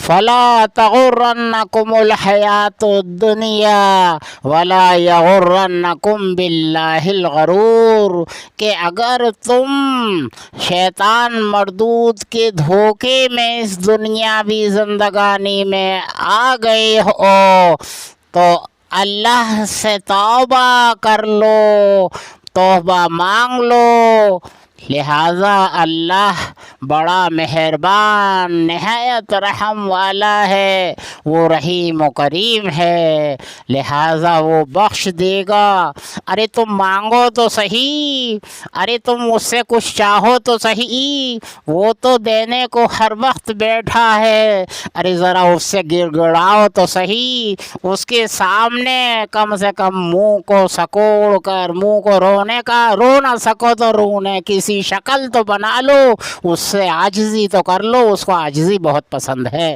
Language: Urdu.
فلا تغرنکم الحیات الدنیا ولا یغرنکم باللہ الغرور، کہ اگر تم شیطان مردود کے دھوکے میں اس دنیاوی زندگانی میں آ گئے ہو تو اللہ سے توبہ کر لو، توبہ مانگ لو۔ لہذا اللہ بڑا مہربان نہایت رحم والا ہے، وہ رحیم و کریم ہے، لہذا وہ بخش دے گا۔ ارے تم مانگو تو صحیح، ارے تم اس سے کچھ چاہو تو صحیح، وہ تو دینے کو ہر وقت بیٹھا ہے۔ ارے ذرا اس سے گڑ گڑاؤ تو صحیح، اس کے سامنے کم سے کم منہ کو سکوڑ کر، منہ کو رونے کا، رو نہ سکو تو رونے کسی شکل تو بنا لو، اس سے عاجزی تو کر لو، اس کو عاجزی بہت پسند ہے۔